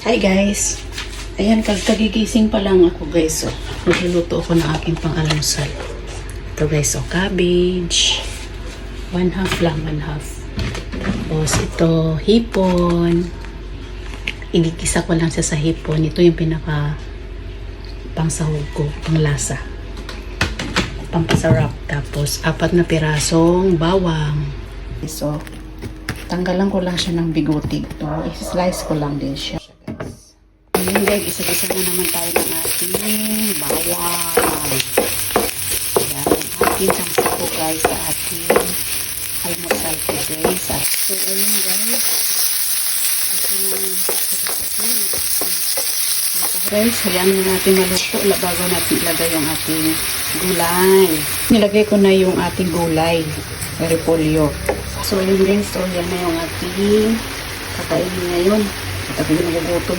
Hi guys! Ayan, kagigising pa lang ako guys. So, magluluto ako ng aking pang-almusal. Ito guys, so cabbage. 1/2 lang, 1/2. Tapos ito, hipon. Igigisa ko lang siya sa hipon. Ito yung pinaka pangsahog ko, panglasa. Pampasarap. Tapos 4 na pirasong bawang. So, tanggalan ko lang siya ng bigote. Ito, i-slice ko lang din siya. Ngayon guys, isa-isa na naman tayo ng ating bawang. Ayan, ating sangsako guys sa ating almusal ko guys. So, ayun guys. Ito na guys, hayaan na natin maluto bago natin ilagay yung ating gulay. Nilagay ko na yung ating gulay, repolyo. So, ayun guys, so yan na yung ating kakainin ngayon. At ako yung nagugutom.